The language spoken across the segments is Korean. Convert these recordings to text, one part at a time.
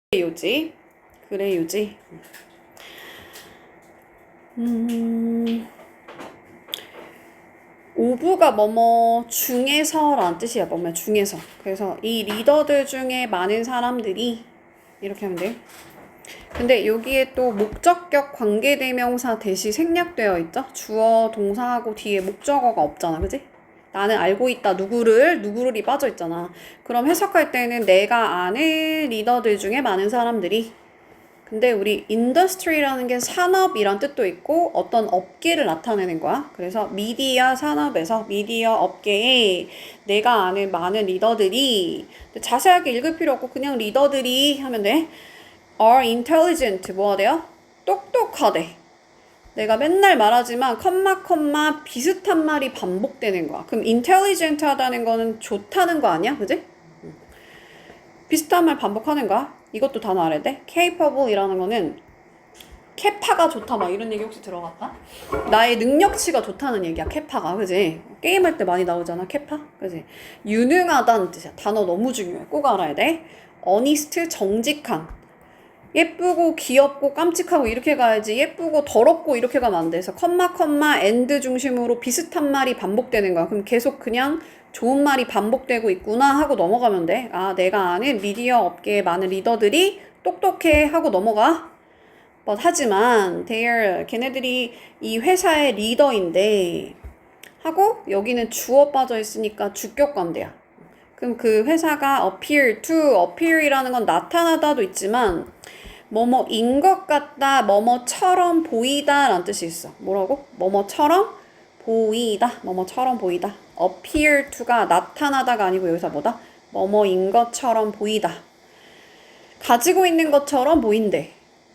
그래요지. 그래요지. 오브가 뭐뭐 중에서라는 뜻이야. 뭐뭐 중에서. 그래서 이 리더들 중에 많은 사람들이 이렇게 하면 돼요. 근데 여기에 또 목적격 관계대명사 대시 생략되어 있죠? 주어 동사하고 뒤에 목적어가 없잖아. 그지? 나는 알고 있다. 누구를이 빠져 있잖아. 그럼 해석할 때는 내가 아는 리더들 중에 많은 사람들이. 근데 우리 industry라는 게 산업이란 뜻도 있고 어떤 업계를 나타내는 거야. 그래서 미디어 산업에서 미디어 업계에 내가 아는 많은 리더들이, 자세하게 읽을 필요 없고 그냥 리더들이 하면 돼. are intelligent, 뭐가 돼요? 똑똑하대. 내가 맨날 말하지만 컴마 비슷한 말이 반복되는 거야. 그럼 intelligent 하다는 거는 좋다는 거 아니야? 그지? 비슷한 말 반복하는 거야. 이것도 단어 알아야 돼. capable 이라는 거는 캐파가 좋다 막 이런 얘기 혹시 들어봤다? 나의 능력치가 좋다는 얘기야. 캐파가. 그지? 게임할 때 많이 나오잖아. 캐파. 그지? 유능하다는 뜻이야. 단어 너무 중요해. 꼭 알아야 돼. honest, 정직한. 예쁘고 귀엽고 깜찍하고 이렇게 가야지. 예쁘고 더럽고 이렇게 가면 안 돼. 그래서 컴마 and 중심으로 비슷한 말이 반복되는 거야. 그럼 계속 그냥 좋은 말이 반복되고 있구나 하고 넘어가면 돼. 아, 내가 아는 미디어 업계의 많은 리더들이 똑똑해 하고 넘어가. 하지만 걔네들이 이 회사의 리더인데 하고 여기는 주어 빠져 있으니까 주격관대야. 그럼 그 회사가 appear이라는 건 나타나다도 있지만 뭐뭐인 것 같다, 뭐뭐처럼 보이다 라는 뜻이 있어. 뭐라고? 뭐뭐처럼 보이다, 뭐뭐처럼 보이다. appear to가 나타나다가 아니고 여기서 뭐다? 뭐뭐인 것처럼 보이다. 가지고 있는 것처럼 보인대.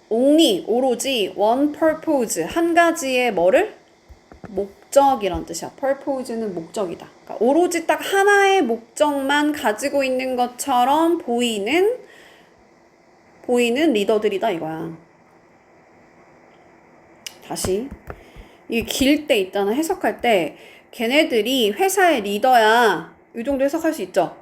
only, 오로지, one purpose, 한 가지의 뭐를? 목적이란 뜻이야. purpose는 목적이다. 그러니까 오로지 딱 하나의 목적만 가지고 있는 것처럼 보이는 리더들이다 이거야. 다시. 이게 길 때 있잖아. 해석할 때 걔네들이 회사의 리더야. 이 정도 해석할 수 있죠.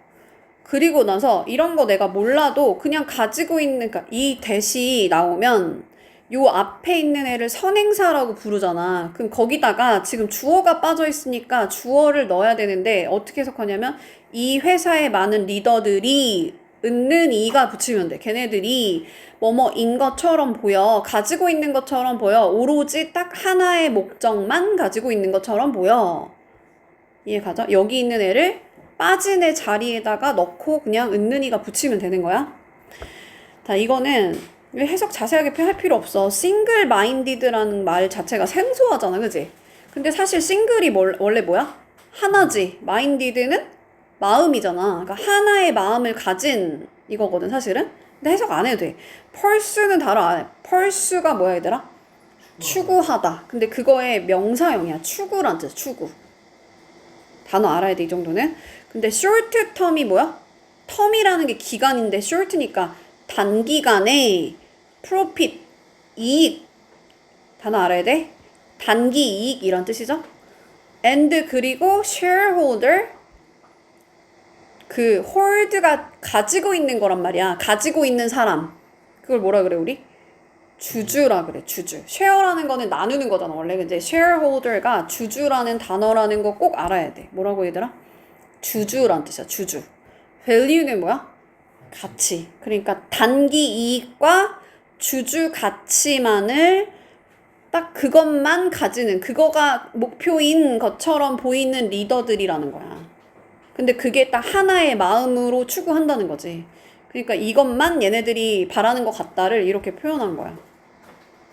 그리고 나서 이런 거 내가 몰라도 그냥 가지고 있는, 그러니까 이 대시 나오면 요 앞에 있는 애를 선행사라고 부르잖아. 그럼 거기다가 지금 주어가 빠져 있으니까 주어를 넣어야 되는데 어떻게 해석하냐면 이 회사의 많은 리더들이 은는 이가 붙이면 돼. 걔네들이 뭐뭐인 것처럼 보여. 가지고 있는 것처럼 보여. 오로지 딱 하나의 목적만 가지고 있는 것처럼 보여. 이해 가죠? 여기 있는 애를 빠진 애 자리에다가 넣고 그냥 은는 이가 붙이면 되는 거야. 자, 이거는 해석 자세하게 할 필요 없어. 싱글 마인디드라는 말 자체가 생소하잖아. 그지? 근데 사실 싱글이 원래 뭐야? 하나지. 마인디드는 마음이잖아. 그러니까 하나의 마음을 가진 이거거든 사실은. 근데 해석 안 해도 돼. 펄스는 다뤄 안 해. 펄스가 뭐야 얘들아? 추구하다. 근데 그거의 명사형이야. 추구란 뜻. 추구. 단어 알아야 돼 이 정도는. 근데 short term이 뭐야? term이라는 게 기간인데 short니까 단기간에 profit, 이익. 단어 알아야 돼. 단기 이익 이런 뜻이죠. and 그리고 shareholder, 그 hold가 가지고 있는 거란 말이야. 가지고 있는 사람. 그걸 뭐라 그래 우리? 주주라 그래. 주주. share라는 거는 나누는 거잖아 원래. 근데 shareholder가 주주라는 단어라는 거 꼭 알아야 돼. 뭐라고 얘들아? 주주란 뜻이야. 주주. value는 뭐야? 가치. 그러니까 단기 이익과 주주 가치만을 딱 그것만 가지는, 그거가 목표인 것처럼 보이는 리더들이라는 거야. 근데 그게 딱 하나의 마음으로 추구한다는 거지. 그러니까 이것만 얘네들이 바라는 것 같다를 이렇게 표현한 거야.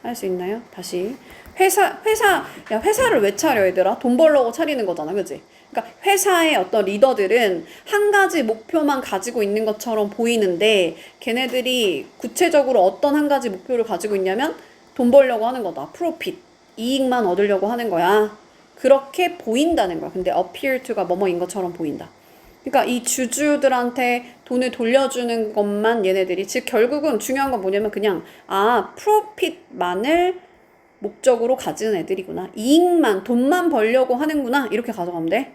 할 수 있나요? 다시. 회사를 왜 차려 얘들아? 돈 벌려고 차리는 거잖아. 그지? 그러니까 회사의 어떤 리더들은 한 가지 목표만 가지고 있는 것처럼 보이는데 걔네들이 구체적으로 어떤 한 가지 목표를 가지고 있냐면 돈 벌려고 하는 거다. 프로핏. 이익만 얻으려고 하는 거야. 그렇게 보인다는 거야. 근데 appear to가 뭐뭐인 것처럼 보인다. 그러니까 이 주주들한테 돈을 돌려주는 것만 얘네들이, 즉 결국은 중요한 건 뭐냐면 그냥 프로핏만을 목적으로 가지는 애들이구나. 이익만, 돈만 벌려고 하는구나. 이렇게 가져가면 돼.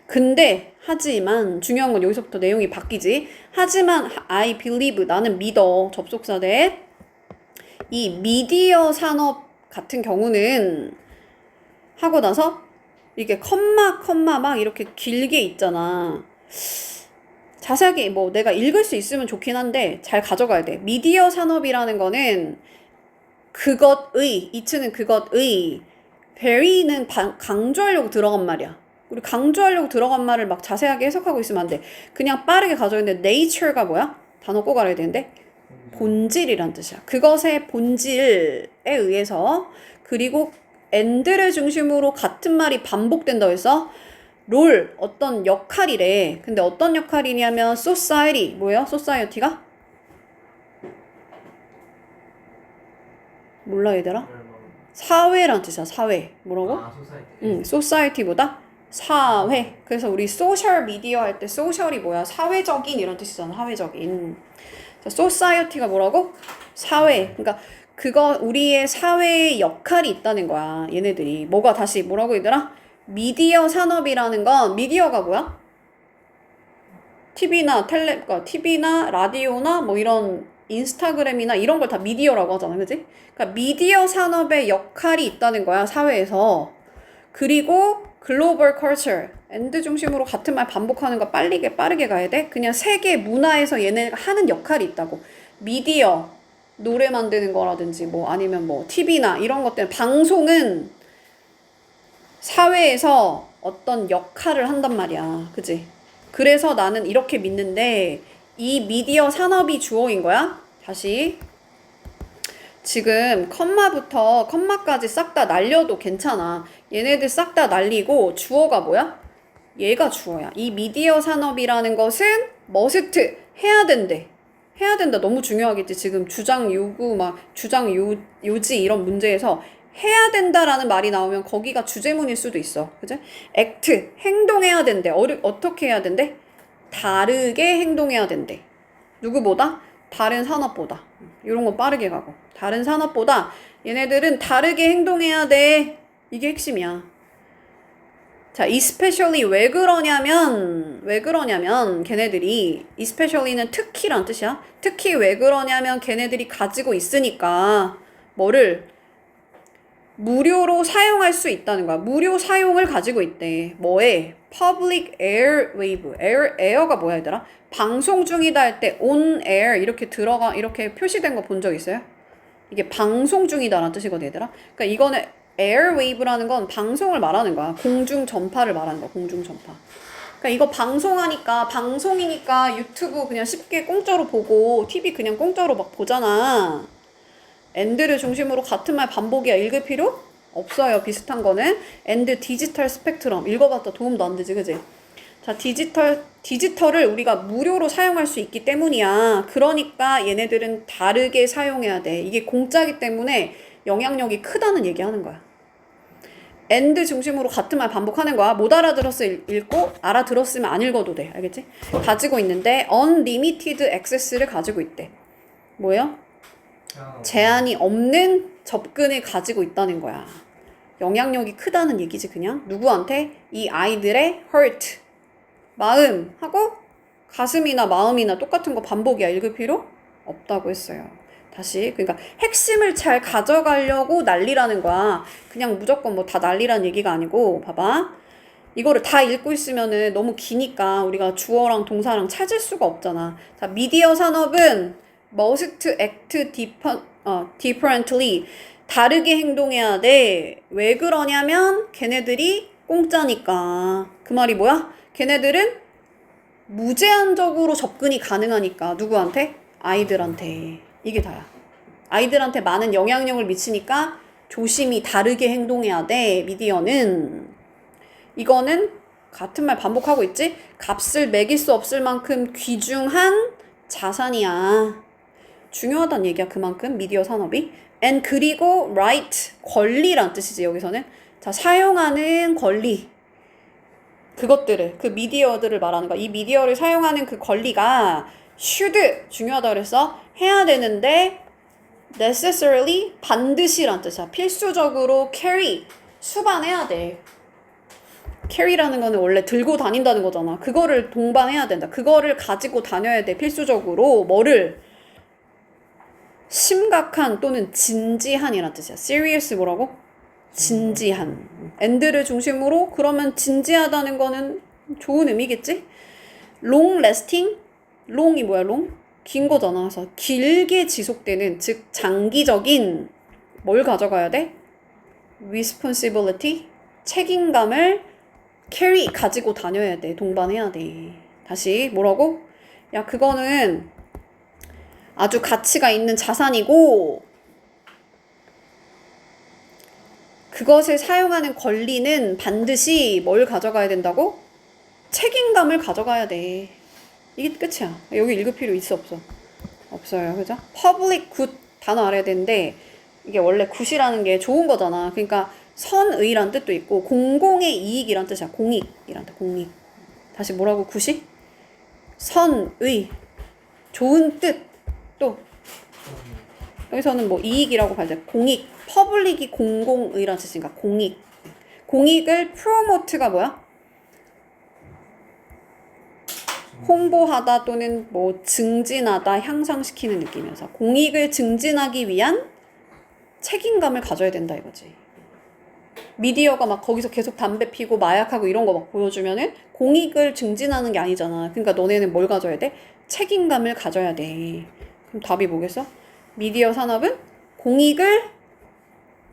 근데 하지만 중요한 건 여기서부터 내용이 바뀌지. 하지만 I believe 나는 믿어 접속사대 이 미디어 산업 같은 경우는 하고 나서 이게 컴마 막 이렇게 길게 있잖아. 자세하게 뭐 내가 읽을 수 있으면 좋긴 한데 잘 가져가야 돼. 미디어 산업이라는 거는 그것의 이츠는 그것의 very는 강조하려고 들어간 말이야. 우리 강조하려고 들어간 말을 막 자세하게 해석하고 있으면 안 돼. 그냥 빠르게 가져오는데 nature가 뭐야? 단어 꼭 알아야 되는데 본질이란 뜻이야. 그것의 본질에 의해서 그리고 and를 중심으로 같은 말이 반복된다고 해서 롤 어떤 역할이래. 근데 어떤 역할이냐면 society 뭐예요? society가? 몰라 얘들아? 사회란 뜻이야. 사회. 뭐라고? 아, 소사이티. society보다 사회. 그래서 우리 소셜 미디어 할 때 소셜이 뭐야? 사회적인 이런 뜻이잖아. 사회적인. society가 뭐라고? 사회. 그러니까 그거 우리의 사회의 역할이 있다는 거야. 얘네들이. 뭐가 다시 뭐라고 얘들아? 미디어 산업이라는 건 미디어가 뭐야? TV나 라디오나 뭐 이런 인스타그램이나 이런 걸 다 미디어라고 하잖아. 그지? 그러니까 미디어 산업의 역할이 있다는 거야. 사회에서. 그리고 글로벌 컬처 엔드 중심으로 같은 말 반복하는 거 빠르게 가야 돼. 그냥 세계 문화에서 얘네가 하는 역할이 있다고. 미디어 노래 만드는 거라든지 뭐 아니면 뭐 TV나 이런 것들 방송은 사회에서 어떤 역할을 한단 말이야. 그지? 그래서 나는 이렇게 믿는데 이 미디어 산업이 주어인 거야. 다시 지금 컴마까지 싹 다 날려도 괜찮아. 얘네들 싹 다 날리고 주어가 뭐야? 얘가 주어야. 이 미디어 산업이라는 것은 머스트 해야 된대. 해야 된다. 너무 중요하겠지. 지금 주장 요구 요지 이런 문제에서 해야 된다라는 말이 나오면 거기가 주제문일 수도 있어. 그죠? 액트 행동해야 된대. 어떻게 해야 된대? 다르게 행동해야 된대. 누구보다? 다른 산업보다. 이런 거 빠르게 가고. 다른 산업보다 얘네들은 다르게 행동해야 돼. 이게 핵심이야. 자, especially 왜 그러냐면 걔네들이 especially는 특히란 뜻이야. 특히 왜 그러냐면 걔네들이 가지고 있으니까 뭐를 무료로 사용할 수 있다는 거야. 무료 사용을 가지고 있대. 뭐에? public airwave. 에어가 뭐야 얘들아? 방송 중이다 할 때 on air 이렇게 표시된 거 본 적 있어요? 이게 방송 중이다라는 뜻이거든 얘들아. 그러니까 이거는 airwave라는 건 방송을 말하는 거야. 공중 전파를 말하는 거야. 공중 전파. 그러니까 이거 방송이니까 유튜브 그냥 쉽게 공짜로 보고 TV 그냥 공짜로 막 보잖아. 엔드를 중심으로 같은 말 반복이야. 읽을 필요 없어요. 비슷한 거는 엔드 디지털 스펙트럼 읽어봤자 도움도 안 되지, 그지? 자, 디지털을 우리가 무료로 사용할 수 있기 때문이야. 그러니까 얘네들은 다르게 사용해야 돼. 이게 공짜기 때문에 영향력이 크다는 얘기하는 거야. 엔드 중심으로 같은 말 반복하는 거야. 못 알아들었을 읽고 알아들었으면 안 읽어도 돼. 알겠지? 가지고 있는데 unlimited access를 가지고 있대. 뭐예요? 제한이 없는 접근을 가지고 있다는 거야. 영향력이 크다는 얘기지 그냥. 누구한테? 이 아이들의 hurt, 마음하고 가슴이나 마음이나 똑같은 거 반복이야. 읽을 필요 없다고 했어요. 다시 그러니까 핵심을 잘 가져가려고 난리라는 거야. 그냥 무조건 뭐 다 난리라는 얘기가 아니고 봐봐. 이거를 다 읽고 있으면은 너무 기니까 우리가 주어랑 동사랑 찾을 수가 없잖아. 자, 미디어 산업은 must act differently. 다르게 행동해야 돼. 왜 그러냐면 걔네들이 공짜니까. 그 말이 뭐야? 걔네들은 무제한적으로 접근이 가능하니까. 누구한테? 아이들한테. 이게 다야. 아이들한테 많은 영향력을 미치니까 조심히 다르게 행동해야 돼. 미디어는. 이거는 같은 말 반복하고 있지? 값을 매길 수 없을 만큼 귀중한 자산이야. 중요하다는 얘기야. 그만큼 미디어 산업이. and 그리고 right 권리란 뜻이지 여기서는. 자, 사용하는 권리. 그것들을 그 미디어들을 말하는 거야. 이 미디어를 사용하는 그 권리가 should 중요하다 그랬어. 해야 되는데 necessarily 반드시란 뜻이야. 필수적으로 carry 수반해야 돼. carry라는 거는 원래 들고 다닌다는 거잖아. 그거를 동반해야 된다. 그거를 가지고 다녀야 돼. 필수적으로 뭐를 심각한 또는 진지한이란 뜻이야. serious 뭐라고? 진지한. and를 중심으로 그러면 진지하다는 거는 좋은 의미겠지? long lasting? long이 뭐야 long? 긴 거잖아. 그래서 길게 지속되는 즉 장기적인 뭘 가져가야 돼? responsibility? 책임감을 carry 가지고 다녀야 돼. 동반해야 돼. 다시 뭐라고? 야 그거는 아주 가치가 있는 자산이고 그것을 사용하는 권리는 반드시 뭘 가져가야 된다고? 책임감을 가져가야 돼. 이게 끝이야. 여기 읽을 필요 있어 없어? 없어요. 그죠? public good 단어 알아야 되는데 이게 원래 굿이라는 게 좋은 거잖아. 그러니까 선의란 뜻도 있고 공공의 이익이란 뜻이야. 공익이란 뜻. 공익. 다시 뭐라고 굿이? 선의. 좋은 뜻. 또 여기서는 뭐 이익이라고 봐야 돼. 공익. 퍼블릭이 공공의란 뜻이니까 공익. 공익을 프로모트가 뭐야? 홍보하다 또는 뭐 증진하다, 향상시키는 느낌이어서 공익을 증진하기 위한 책임감을 가져야 된다 이거지. 미디어가 막 거기서 계속 담배 피고 마약하고 이런 거 막 보여주면은 공익을 증진하는 게 아니잖아. 그러니까 너네는 뭘 가져야 돼? 책임감을 가져야 돼. 그럼 답이 뭐겠어? 미디어 산업은 공익을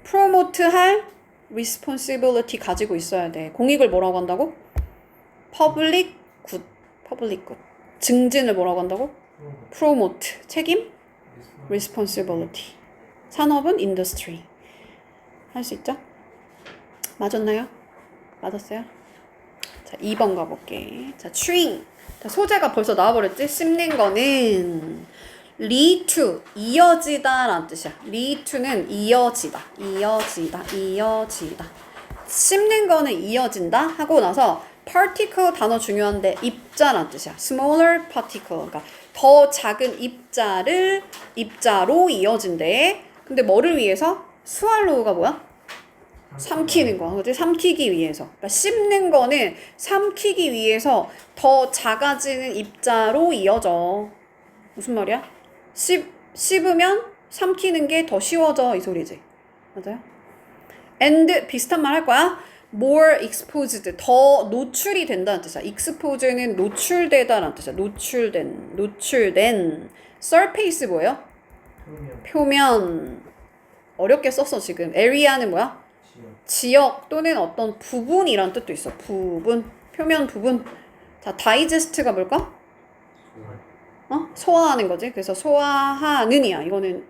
프로모트할 responsibility 가지고 있어야 돼. 공익을 뭐라고 한다고? public good. public good. 증진을 뭐라고 한다고? promote. 책임? responsibility. 산업은 industry. 할 수 있죠? 맞았나요? 맞았어요? 자, 2번 가볼게. 자, chewing. 자, 소재가 벌써 나와버렸지? 씹는 거는 lead to, 이어지다 라는 뜻이야. lead to는 이어지다, 이어지다, 이어지다. 씹는 거는 이어진다 하고 나서 particle 단어 중요한데 입자라는 뜻이야. smaller particle. 그러니까 더 작은 입자로 이어진대. 근데 뭐를 위해서? swallow가 뭐야? 삼키는 거. 그치? 삼키기 위해서. 그러니까 씹는 거는 삼키기 위해서 더 작아지는 입자로 이어져. 무슨 말이야? 씹으면 삼키는 게 더 쉬워져 이 소리지. 맞아요? and 비슷한 말 할 거야. more exposed 더 노출이 된다는 뜻이야. expose는 노출되다라는 뜻이야. 노출된 surface 뭐예요? 표면. 어렵게 썼어 지금. area는 뭐야? 지역 또는 어떤 부분이란 뜻도 있어. 부분, 표면 부분. 자, digest가 뭘까? 소화하는 거지. 그래서 소화하는이야. 이거는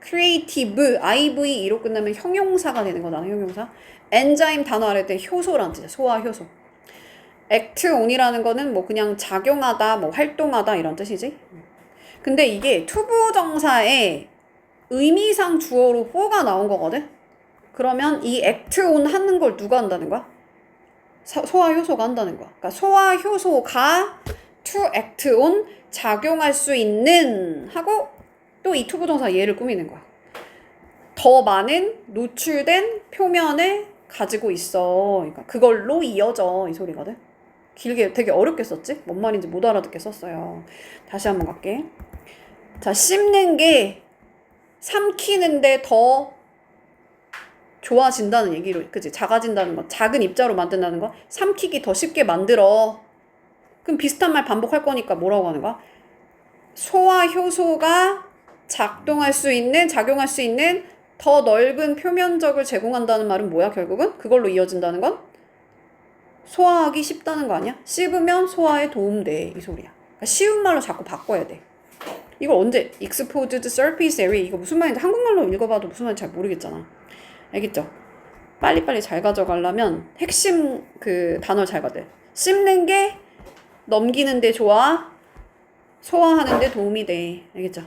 creative, iv2로 끝나면 형용사가 되는 거잖아. 형용사. 엔자임 단어 알을 때 효소란 뜻이야. 소화 효소. act on이라는 거는 뭐 그냥 작용하다, 뭐 활동하다 이런 뜻이지. 근데 이게 투부정사에 의미상 주어로 for가 나온 거거든. 그러면 이 act on 하는 걸 누가 한다는 거야? 소화 효소가 한다는 거야. 그러니까 소화 효소가 to act on 작용할 수 있는 하고 또 이 투부정사 얘를 꾸미는 거야. 더 많은 노출된 표면을 가지고 있어. 그러니까 그걸로 이어져 이 소리거든. 길게 되게 어렵게 썼지? 뭔 말인지 못 알아듣게 썼어요. 다시 한번 갈게. 자, 씹는 게 삼키는데 더 좋아진다는 얘기로, 그치? 작아진다는 거, 작은 입자로 만든다는 거, 삼키기 더 쉽게 만들어. 그럼 비슷한 말 반복할 거니까 뭐라고 하는 거야? 소화 효소가 작용할 수 있는 더 넓은 표면적을 제공한다는 말은 뭐야, 결국은? 그걸로 이어진다는 건? 소화하기 쉽다는 거 아니야? 씹으면 소화에 도움돼, 이 소리야. 그러니까 쉬운 말로 자꾸 바꿔야 돼. 이걸 언제? exposed surface area. 이거 무슨 말인지 한국말로 읽어봐도 무슨 말인지 잘 모르겠잖아. 알겠죠? 빨리빨리 잘 가져가려면 핵심 그 단어를 잘 가돼. 씹는 게 넘기는데 좋아. 소화하는데 도움이 돼. 알겠죠?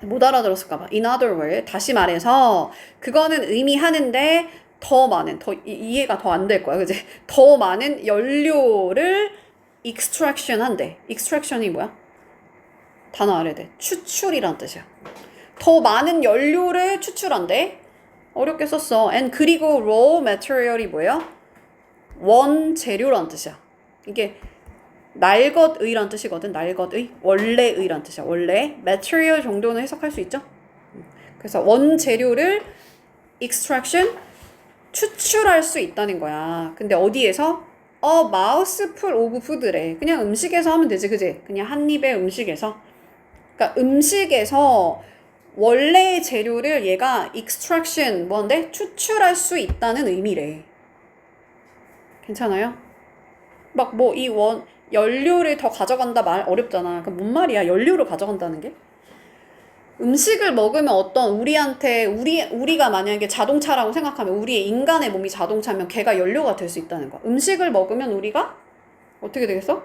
못 알아들었을까봐. In other words, 다시 말해서 그거는 의미하는데 더 많은, 이해가 더 안 될 거야. 그지? 더 많은 연료를 extraction 한대. extraction이 뭐야? 단어 알아야 돼. 추출이란 뜻이야. 더 많은 연료를 추출한대. 어렵게 썼어. and 그리고 raw material이 뭐예요? 원재료란 뜻이야. 이게 날것의란 뜻이거든. 날것의, 원래의란 뜻이야. 원래 material 정도는 해석할 수 있죠. 그래서 원재료를 extraction, 추출할 수 있다는 거야. 근데 어디에서? mouthful of food래. 그냥 음식에서 하면 되지, 그지? 그냥 한 입의 음식에서. 그러니까 음식에서 원래의 재료를 얘가 extraction 뭔데? 추출할 수 있다는 의미래. 괜찮아요? 막 뭐 이 연료를 더 가져간다 말 어렵잖아. 그럼 뭔 말이야? 연료를 가져간다는 게? 음식을 먹으면 어떤 우리한테 우리가 만약에 자동차라고 생각하면 우리의 인간의 몸이 자동차면 걔가 연료가 될 수 있다는 거야. 음식을 먹으면 우리가 어떻게 되겠어?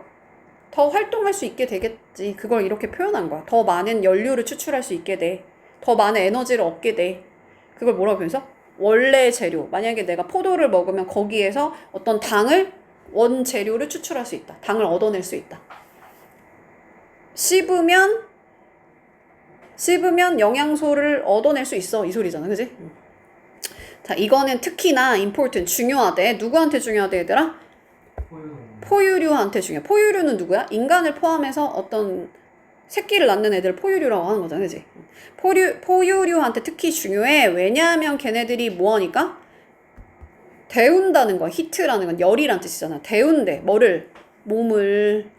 더 활동할 수 있게 되겠지. 그걸 이렇게 표현한 거야. 더 많은 연료를 추출할 수 있게 돼. 더 많은 에너지를 얻게 돼. 그걸 뭐라고 표현해서? 원래 재료. 만약에 내가 포도를 먹으면 거기에서 어떤 당을 원재료를 추출할 수 있다. 당을 얻어낼 수 있다. 씹으면 영양소를 얻어낼 수 있어. 이 소리잖아. 그지? 자, 이거는 특히나 important, 중요하대. 누구한테 중요하대, 얘들아? 포유류한테 중요해. 포유류는 누구야? 인간을 포함해서 어떤 새끼를 낳는 애들 포유류라고 하는 거잖아. 그지? 포유류한테 특히 중요해. 왜냐하면 걔네들이 뭐하니까? 데운다는 거야. 히트라는 건 열이란 뜻이잖아. 데운대. 뭐를? 몸을.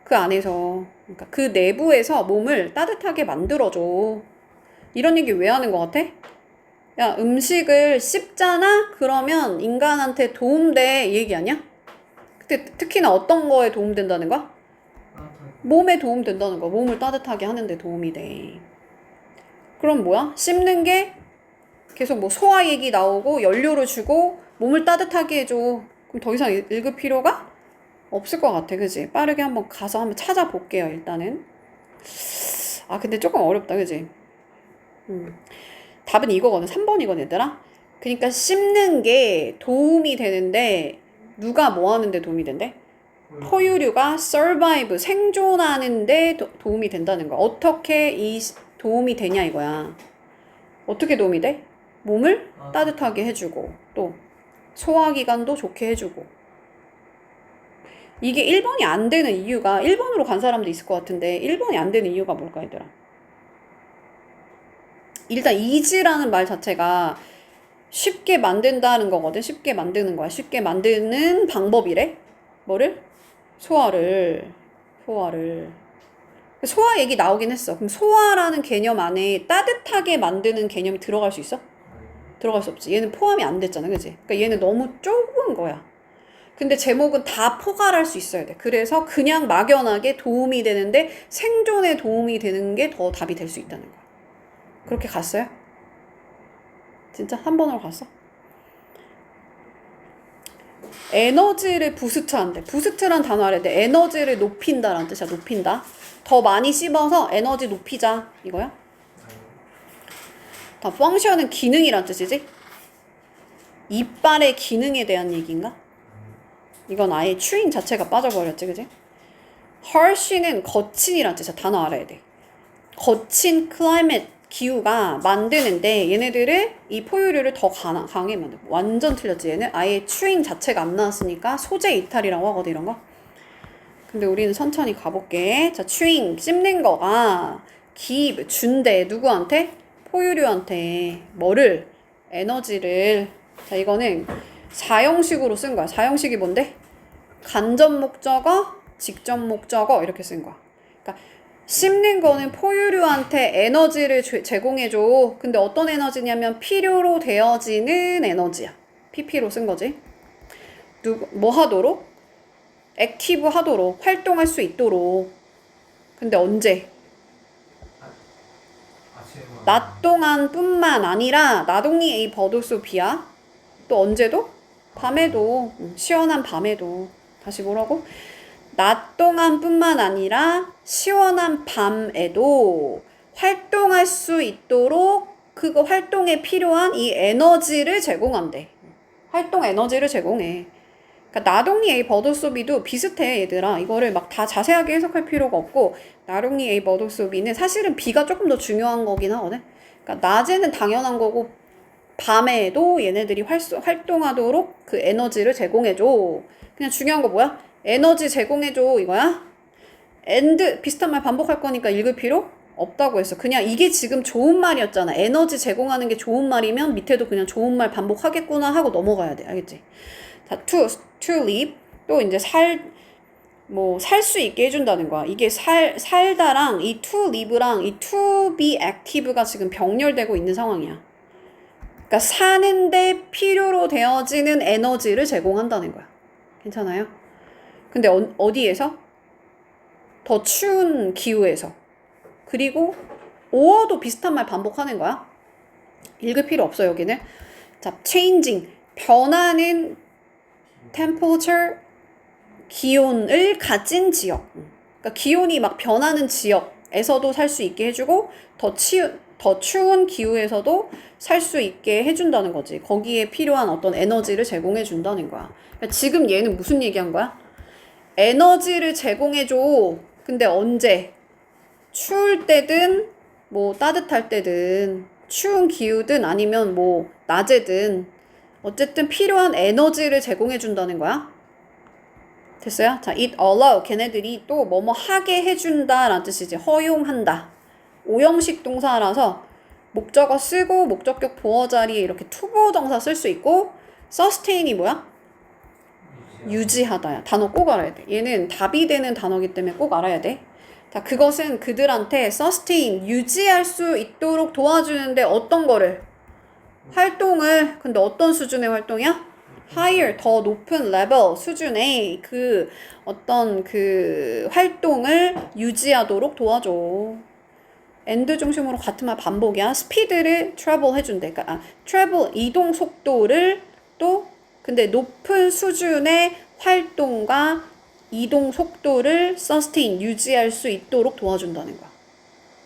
그 안에서. 그러니까 그 내부에서 몸을 따뜻하게 만들어줘. 이런 얘기 왜 하는 것 같아? 야, 음식을 씹잖아? 그러면 인간한테 도움돼. 이 얘기 아니야? 근데 특히나 어떤 거에 도움된다는 거야? 몸에 도움된다는 거야. 몸을 따뜻하게 하는데 도움이 돼. 그럼 뭐야? 씹는 게 계속 뭐 소화 얘기 나오고 연료를 주고 몸을 따뜻하게 해줘. 그럼 더 이상 읽을 필요가 없을 것 같아. 그지? 빠르게 한번 가서 한번 찾아볼게요. 일단은. 근데 조금 어렵다. 그지? 답은 이거거든. 3번이거든 얘들아. 그러니까 씹는 게 도움이 되는데 누가 뭐 하는데 도움이 된대? 포유류가 survive, 생존하는데 도움이 된다는 거야. 어떻게 이 도움이 되냐 이거야. 어떻게 도움이 돼? 몸을 따뜻하게 해주고 또 소화기관도 좋게 해주고. 이게 1번이 안 되는 이유가 1번으로 간 사람도 있을 것 같은데 1번이 안 되는 이유가 뭘까 얘들아? 일단 easy라는 말 자체가 쉽게 만든다는 거거든. 쉽게 만드는 거야. 쉽게 만드는 방법이래. 뭐를? 소화를. 소화 얘기 나오긴 했어. 그럼 소화라는 개념 안에 따뜻하게 만드는 개념이 들어갈 수 있어? 들어갈 수 없지. 얘는 포함이 안 됐잖아. 그지? 그러니까 얘는 너무 좁은 거야. 근데 제목은 다 포괄할 수 있어야 돼. 그래서 그냥 막연하게 도움이 되는데 생존에 도움이 되는 게 더 답이 될 수 있다는 거야. 그렇게 갔어요? 진짜 한 번으로 갔어? 에너지를 부스트한대. 부스트란 단어 알아야 에너지를 높인다라는 뜻이야. 높인다. 더 많이 씹어서 에너지 높이자. 이거야? 다 펑션은 기능이란 뜻이지? 이빨의 기능에 대한 얘기인가? 이건 아예 추인 자체가 빠져버렸지. 그지? harsh는 거친이란 뜻이야. 단어 알아야 돼. 거친 클라이밋 기후가 만드는데 얘네들을 이 포유류를 더 강하게 만들. 완전 틀렸지. 얘는 아예 추인 자체가 안 나왔으니까 소재 이탈이라고 하거든. 이런 거. 근데 우리는 천천히 가볼게. 자, 추잉 씹는 거가 give 준대. 누구한테? 포유류한테. 뭐를? 에너지를. 자, 이거는 사형식으로 쓴 거야. 사형식이 뭔데? 간접 목적어, 직접 목적어 이렇게 쓴 거야. 그러니까 씹는 거는 포유류한테 에너지를 제공해줘. 근데 어떤 에너지냐면 필요로 되어지는 에너지야. PP로 쓴 거지. 뭐 하도록? 액티브 하도록, 활동할 수 있도록. 근데 언제? 낮 동안 뿐만 아니라 나동이 A 버드소 비야. 또 언제도? 밤에도. 시원한 밤에도. 다시 뭐라고? 낮 동안 뿐만 아니라 시원한 밤에도 활동할 수 있도록 그거 활동에 필요한 이 에너지를 제공한대. 활동 에너지를 제공해. 그러니까 나동이 A 버드소비도 비슷해 얘들아. 이거를 막 다 자세하게 해석할 필요가 없고 나동이 A 버드소비는 사실은 B가 조금 더 중요한 거긴 하거든. 그러니까 낮에는 당연한 거고 밤에도 얘네들이 활동하도록 그 에너지를 제공해줘. 그냥 중요한 거 뭐야? 에너지 제공해줘 이거야. and 비슷한 말 반복할 거니까 읽을 필요 없다고 했어. 그냥 이게 지금 좋은 말이었잖아. 에너지 제공하는 게 좋은 말이면 밑에도 그냥 좋은 말 반복하겠구나 하고 넘어가야 돼. 알겠지? 자, to live. 또 이제 살 수 있게 해준다는 거야. 이게 살다랑 이 to live랑 이 to be active가 지금 병렬되고 있는 상황이야. 그러니까 사는데 필요로 되어지는 에너지를 제공한다는 거야. 괜찮아요? 근데 어디에서? 더 추운 기후에서. 그리고 오어도 비슷한 말 반복하는 거야. 읽을 필요 없어 여기는. 자, changing. 변하는 temperature. 기온을 가진 지역. 그러니까 기온이 막 변하는 지역에서도 살 수 있게 해주고 더 추운 기후에서도 살 수 있게 해준다는 거지. 거기에 필요한 어떤 에너지를 제공해 준다는 거야. 그러니까 지금 얘는 무슨 얘기한 거야? 에너지를 제공해줘. 근데 언제? 추울 때든 따뜻할 때든 추운 기후든 아니면 낮에든 어쨌든 필요한 에너지를 제공해 준다는 거야. 됐어요? 자, it allow 걔네들이 또 뭐뭐 하게 해준다 라는 뜻이지. 허용한다. 오형식 동사라서 목적어 쓰고 목적격 보어 자리에 이렇게 투보 동사 쓸 수 있고 sustain이 뭐야? 유지하다야. 단어 꼭 알아야 돼. 얘는 답이 되는 단어이기 때문에 꼭 알아야 돼. 자, 그것은 그들한테 sustain 유지할 수 있도록 도와주는데 어떤 거를? 활동을. 근데 어떤 수준의 활동이야? higher, 더 높은 레벨, 수준의 그 어떤 그 활동을 유지하도록 도와줘. and 중심으로 같은 말 반복이야. 스피드를 travel 해준대. 그러니까 travel, 이동 속도를 또 근데 높은 수준의 활동과 이동 속도를 sustain, 유지할 수 있도록 도와준다는 거야.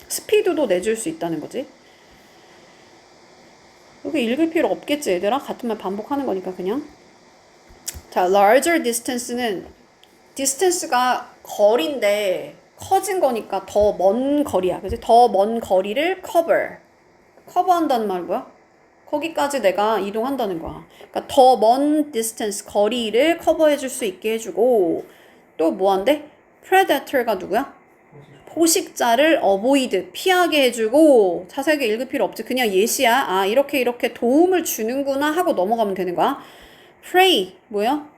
스피드도 내줄 수 있다는 거지. 여기 읽을 필요 없겠지 얘들아. 같은 말 반복하는 거니까 그냥. 자, larger distance는 distance가 거리인데 커진 거니까 더 먼 거리야. 그치? 더 먼 거리를 커버한다는 말 뭐야? 거기까지 내가 이동한다는 거야. 그러니까 더 먼 distance 거리를 커버해 줄 수 있게 해주고 또 뭐한대? predator가 누구야? 포식자를 avoid 피하게 해주고 자세하게 읽을 필요 없지. 그냥 예시야. 이렇게 도움을 주는구나 하고 넘어가면 되는 거야. prey 뭐야?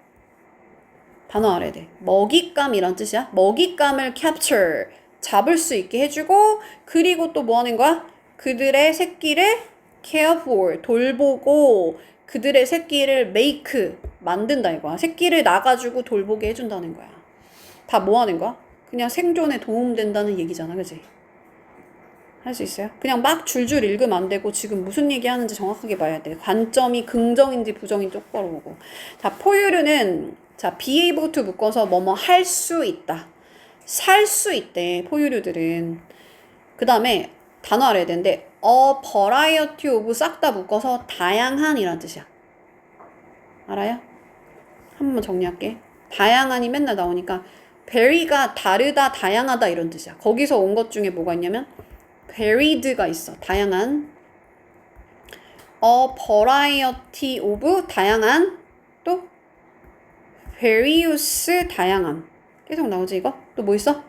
단어 알아야 돼. 먹잇감이란 뜻이야. 먹잇감을 capture 잡을 수 있게 해주고 그리고 또 뭐 하는 거야? 그들의 새끼를 care for 돌보고 그들의 새끼를 make 만든다 이거야. 새끼를 낳아가지고 돌보게 해준다는 거야. 다 뭐 하는 거야? 그냥 생존에 도움된다는 얘기잖아. 그치? 할 수 있어요? 그냥 막 줄줄 읽으면 안 되고 지금 무슨 얘기하는지 정확하게 봐야 돼. 관점이 긍정인지 부정인지 똑바로 보고. 자, 포유류는 자, be able to 묶어서 뭐뭐 할 수 있다. 살 수 있대. 포유류들은. 그 다음에 단어 알아야 되는데 a variety of 싹 다 묶어서 다양한 이란 뜻이야. 알아요? 한 번만 정리할게. 다양한이 맨날 나오니까 very가 다르다, 다양하다 이런 뜻이야. 거기서 온 것 중에 뭐가 있냐면 varied가 있어. 다양한. a variety of 다양한. 또 various 다양한. 계속 나오지 이거? 또 뭐 있어?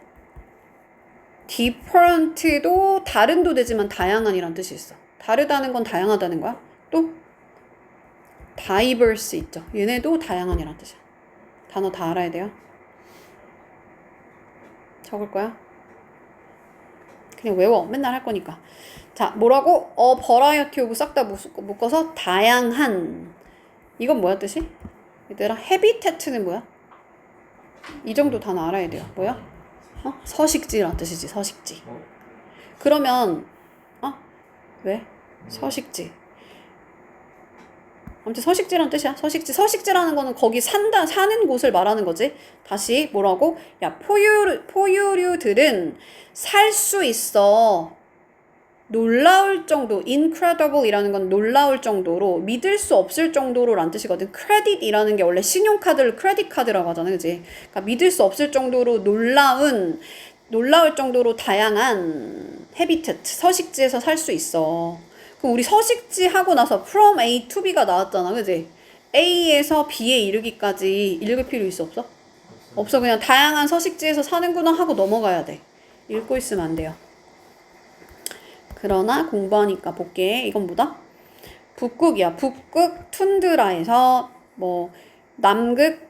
different도 다른도 되지만 다양한이란 뜻이 있어. 다르다는 건 다양하다는 거야. 또 diverse 있죠. 얘네도 다양한이란 뜻이야. 단어 다 알아야 돼요. 적을 거야? 그냥 외워. 맨날 할 거니까. 자, 뭐라고? variety of 싹 다 묶어서 다양한. 이건 뭐야 뜻이? 얘들아, habitat는 뭐야? 이 정도 단어 알아야 돼요. 뭐야? 서식지란 뜻이지. 서식지. 그러면 왜? 서식지. 아무튼 서식지란 뜻이야. 서식지라는 거는 거기 사는 곳을 말하는 거지. 다시 뭐라고? 야, 포유류들은 살 수 있어. 놀라울 정도, incredible이라는 건 놀라울 정도로, 믿을 수 없을 정도로 란 뜻이거든. credit이라는 게 원래 신용카드를 크레딧 카드라고 하잖아, 그지? 그러니까 믿을 수 없을 정도로 놀라울 정도로 다양한 habitat, 서식지에서 살 수 있어. 그럼 우리 서식지 하고 나서 from A to B가 나왔잖아, 그지? A에서 B에 이르기까지 읽을 필요 있어, 없어? 없어. 그냥 다양한 서식지에서 사는구나 하고 넘어가야 돼. 읽고 있으면 안 돼요. 그러나 공부하니까 볼게. 이건 뭐다? 북극이야. 북극 툰드라에서 뭐 남극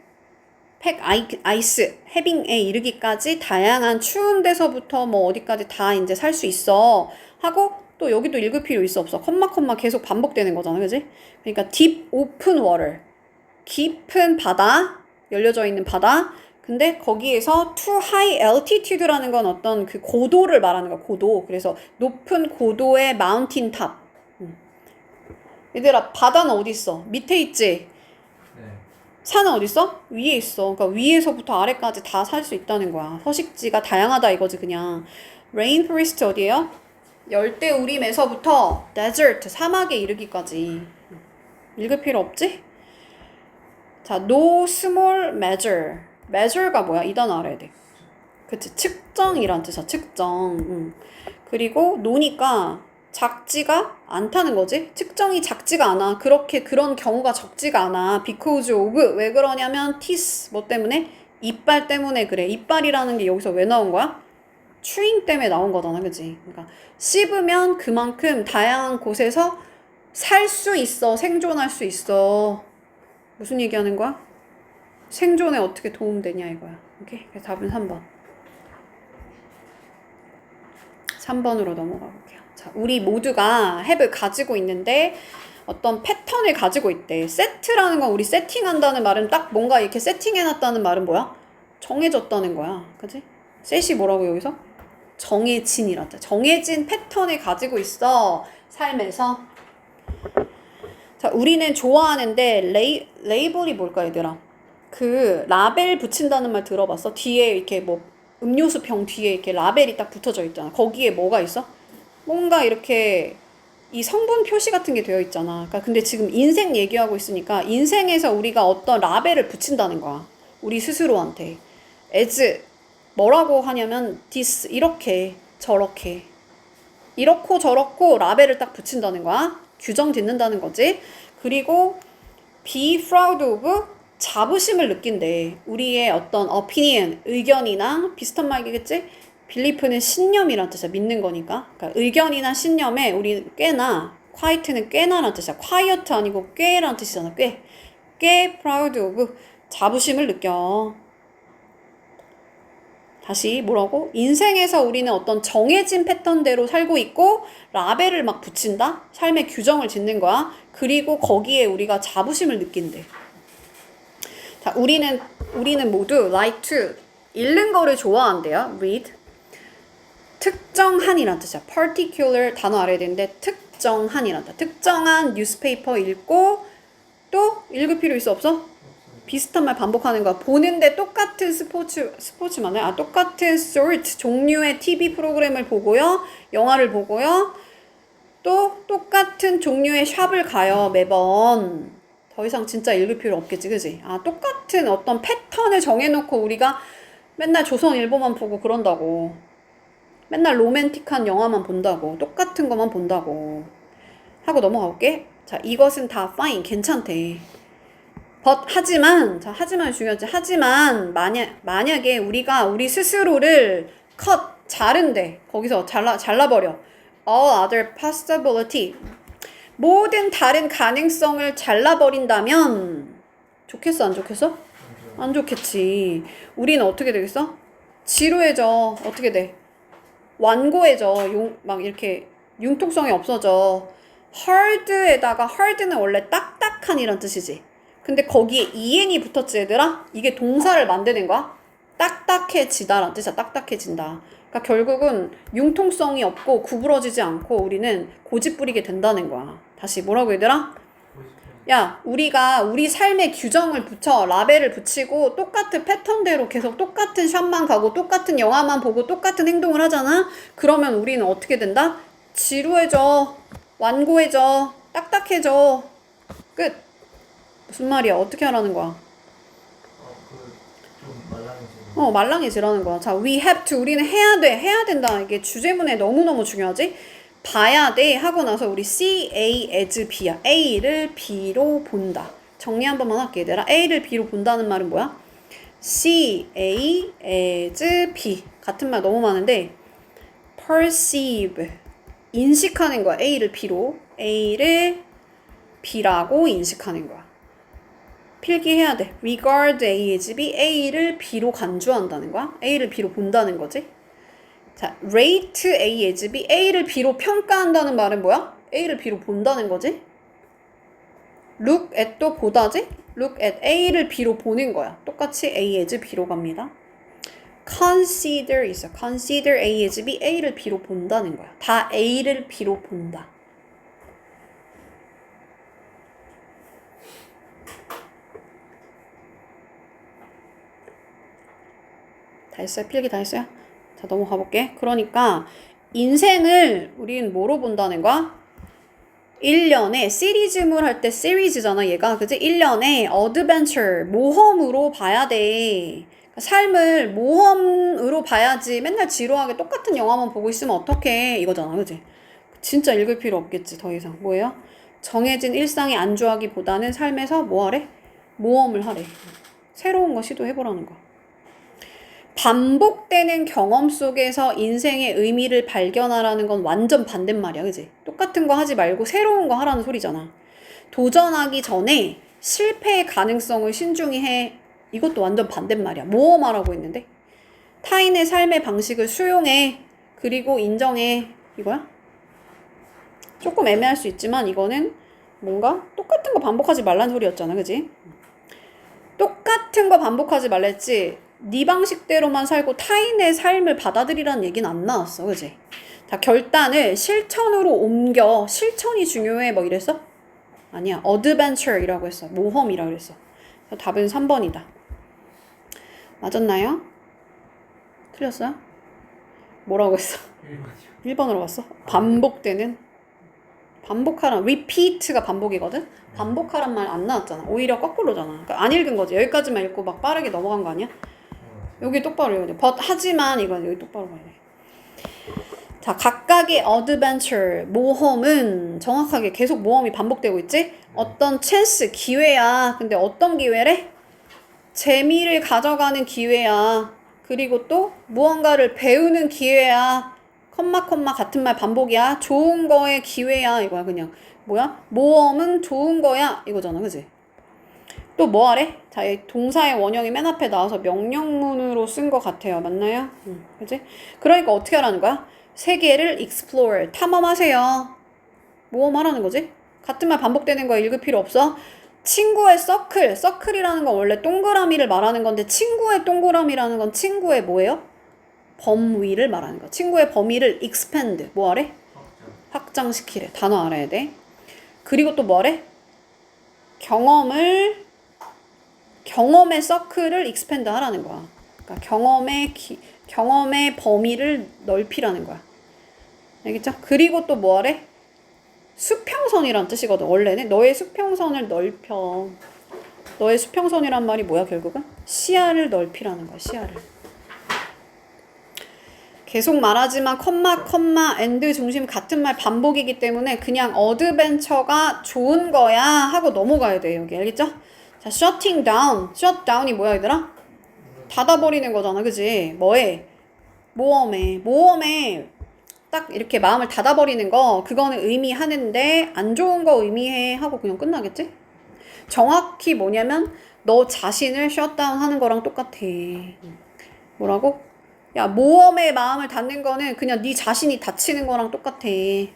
팩 아이스 해빙에 이르기까지 다양한 추운 데서부터 뭐 어디까지 다 이제 살 수 있어 하고 또 여기도 읽을 필요 있어 없어? 컴마 계속 반복되는 거잖아, 그지? 그러니까 deep open water 깊은 바다, 열려져 있는 바다. 근데 거기에서 to high altitude라는 건 어떤 그 고도를 말하는 거야, 고도. 그래서 높은 고도의 mountain top. 얘들아, 바다는 어디 있어? 밑에 있지? 네. 산은 어디 있어? 위에 있어. 그러니까 위에서부터 아래까지 다 살 수 있다는 거야. 서식지가 다양하다 이거지, 그냥. rainforest 어디예요? 열대우림에서부터 desert, 사막에 이르기까지. 읽을 필요 없지? 자, no small measure. measure가 뭐야? 이 단어 알아야 돼. 그치? 측정이란 뜻이야, 측정. 그리고 no니까 작지가 않다는 거지? 측정이 작지가 않아. 그런 경우가 적지가 않아. because of. 왜 그러냐면 teeth. 뭐 때문에? 이빨 때문에 그래. 이빨이라는 게 여기서 왜 나온 거야? chewing 때문에 나온 거잖아, 그치? 그러니까 씹으면 그만큼 다양한 곳에서 살 수 있어. 생존할 수 있어. 무슨 얘기하는 거야? 생존에 어떻게 도움되냐 이거야. 오케이? 그래서 답은 3번. 3번으로 넘어가 볼게요. 자, 우리 모두가 햅을 가지고 있는데 어떤 패턴을 가지고 있대. 세트라는 건 우리 세팅한다는 말은 딱 뭔가 이렇게 세팅해놨다는 말은 뭐야? 정해졌다는 거야. 그치? 셋이 뭐라고 여기서? 정해진이란다. 정해진 패턴을 가지고 있어. 삶에서. 자, 우리는 좋아하는데 레이블이 뭘까 얘들아? 그 라벨 붙인다는 말 들어봤어? 뒤에 이렇게 뭐 음료수 병 뒤에 이렇게 라벨이 딱 붙어져 있잖아. 거기에 뭐가 있어? 뭔가 이렇게 이 성분 표시 같은 게 되어 있잖아. 그러니까 근데 지금 인생 얘기하고 있으니까 인생에서 우리가 어떤 라벨을 붙인다는 거야. 우리 스스로한테. as 뭐라고 하냐면 this 이렇게 저렇게 이렇고 저렇고 라벨을 딱 붙인다는 거야. 규정 짓는다는 거지. 그리고 be proud of 자부심을 느낀대. 우리의 어떤 opinion, 의견이나 비슷한 말이겠지? belief는 신념이란 뜻이야. 믿는 거니까. 그러니까 의견이나 신념에 우리 꽤나, quiet는 꽤나란 뜻이야. quiet 아니고 꽤란 뜻이잖아. 꽤 proud of 자부심을 느껴. 다시 뭐라고? 인생에서 우리는 어떤 정해진 패턴대로 살고 있고 라벨을 막 붙인다? 삶의 규정을 짓는 거야. 그리고 거기에 우리가 자부심을 느낀대. 자, 우리는 모두 like to 읽는 거를 좋아한대요. read. 특정한이란 뜻이야. particular 단어 알아야 되는데 특정한이란다. 특정한 뉴스페이퍼 읽고 또 읽을 필요 있어 없어? 비슷한 말 반복하는 거야. 보는데 똑같은 스포츠만을 똑같은 sort 종류의 TV 프로그램을 보고요. 영화를 보고요. 또 똑같은 종류의 샵을 가요. 매번. 더 이상 진짜 읽을 필요 없겠지, 그지? 똑같은 어떤 패턴을 정해놓고 우리가 맨날 조선일보만 보고 그런다고. 맨날 로맨틱한 영화만 본다고. 똑같은 것만 본다고. 하고 넘어가 볼게. 자, 이것은 다 fine, 괜찮대. 하지만 중요하지. 하지만 만약에 우리가 우리 스스로를 자른대. 거기서 잘라버려. all other possibility. 모든 다른 가능성을 잘라버린다면 좋겠어, 안 좋겠어? 안 좋겠지. 우리는 어떻게 되겠어? 지루해져. 어떻게 돼? 완고해져. 막 이렇게 융통성이 없어져. hard에다가 hard는 원래 딱딱한이란 뜻이지. 근데 거기에 en이 붙었지 얘들아? 이게 동사를 만드는 거야? 딱딱해지다라는 뜻이야. 딱딱해진다. 그러니까 결국은 융통성이 없고 구부러지지 않고 우리는 고집부리게 된다는 거야. 다시 뭐라고 얘들아? 야, 우리가 우리 삶의 규정을 붙여 라벨을 붙이고 똑같은 패턴대로 계속 똑같은 샵만 가고 똑같은 영화만 보고 똑같은 행동을 하잖아? 그러면 우리는 어떻게 된다? 지루해져. 완고해져. 딱딱해져. 끝. 무슨 말이야? 어떻게 하라는 거야? 좀 말랑해지는. 말랑해지라는 거야. 자, we have to. 우리는 해야 돼. 해야 된다. 이게 주제문에 너무너무 중요하지? 봐야 돼 하고 나서 우리 see A as B야. A를 B로 본다. 정리 한 번만 할게 얘들아. A를 B로 본다는 말은 뭐야? see A as B. 같은 말 너무 많은데 perceive 인식하는 거야. A를 B로. A를 B라고 인식하는 거야. 필기해야 돼. regard A as B. A를 B로 간주한다는 거야. A를 B로 본다는 거지. 자, rate A as B. A를 B로 평가한다는 말은 뭐야? A를 B로 본다는 거지. look at 또 보다지. look at A를 B로 보는 거야. 똑같이 A as B로 갑니다. consider 있어. consider A as B. A를 B로 본다는 거야. 다 A를 B로 본다. 다 했어요? 필기 다 했어요? 자, 넘어가 볼게. 그러니까 인생을 우린 뭐로 본다는 거야? 1년에 시리즈물 할 때 시리즈잖아 얘가. 그치? 1년에 어드벤처 모험으로 봐야 돼. 삶을 모험으로 봐야지 맨날 지루하게 똑같은 영화만 보고 있으면 어떡해 이거잖아. 그치? 진짜 읽을 필요 없겠지 더 이상. 뭐예요? 정해진 일상에 안주하기보다는 삶에서 뭐 하래? 모험을 하래. 새로운 거 시도해보라는 거. 반복되는 경험 속에서 인생의 의미를 발견하라는 건 완전 반대말이야. 그지? 똑같은 거 하지 말고 새로운 거 하라는 소리잖아. 도전하기 전에 실패의 가능성을 신중히 해. 이것도 완전 반대말이야. 모험하라고 했는데. 타인의 삶의 방식을 수용해. 그리고 인정해. 이거야? 조금 애매할 수 있지만 이거는 뭔가 똑같은 거 반복하지 말라는 소리였잖아. 그지? 똑같은 거 반복하지 말랬지. 네 방식대로만 살고 타인의 삶을 받아들이라는 얘기는 안 나왔어. 그지? 자, 결단을 실천으로 옮겨. 실천이 중요해. 뭐 이랬어? 아니야. 어드벤처이라고 했어. 모험이라고 그랬어. 답은 3번이다. 맞았나요? 틀렸어요? 뭐라고 했어? 1번으로 왔어? 반복되는? 반복하란, repeat가 반복이거든? 반복하란 말 안 나왔잖아. 오히려 거꾸로잖아. 그러니까 안 읽은 거지. 여기까지만 읽고 막 빠르게 넘어간 거 아니야? 여기 똑바로 읽어야 돼. but 하지만 이건 여기 똑바로 가야 돼. 자, 각각의 어드벤처, 모험은 정확하게 계속 모험이 반복되고 있지? 어떤 찬스, 기회야. 근데 어떤 기회래? 재미를 가져가는 기회야. 그리고 또 무언가를 배우는 기회야. 컴마 같은 말 반복이야. 좋은 거의 기회야. 이거야 그냥. 뭐야? 모험은 좋은 거야. 이거잖아. 그지? 또 뭐 하래? 자, 이 동사의 원형이 맨 앞에 나와서 명령문으로 쓴 것 같아요. 맞나요? 그지? 그러니까 어떻게 하라는 거야? 세계를 explore, 탐험하세요. 모험하라는 거지? 같은 말 반복되는 거 읽을 필요 없어. 친구의 서클이라는 건 원래 동그라미를 말하는 건데 친구의 동그라미라는 건 친구의 뭐예요? 범위를 말하는 거. 친구의 범위를 expand, 뭐 하래? 확장시키래. 단어 알아야 돼. 그리고 또 뭐 하래? 경험의 서클을 expand 하라는 거야. 그러니까 경험의 범위를 넓히라는 거야. 알겠죠? 그리고 또 뭐 하래? 수평선이란 뜻이거든. 원래는 너의 수평선을 넓혀. 너의 수평선이란 말이 뭐야 결국은? 시야를 넓히라는 거야. 시야를. 계속 말하지만 컴마 and 중심 같은 말 반복이기 때문에 그냥 어드벤처가 좋은 거야 하고 넘어가야 돼. 여기 알겠죠? 자, shutting down. shut down이 뭐야 얘들아? 닫아버리는 거잖아. 그지? 뭐에? 모험에 딱 이렇게 마음을 닫아버리는 거, 그거는 의미하는데 안 좋은 거 의미해 하고 그냥 끝나겠지? 정확히 뭐냐면 너 자신을 셧다운 하는 거랑 똑같아. 뭐라고? 야, 모험에 마음을 닫는 거는 그냥 네 자신이 닫히는 거랑 똑같아.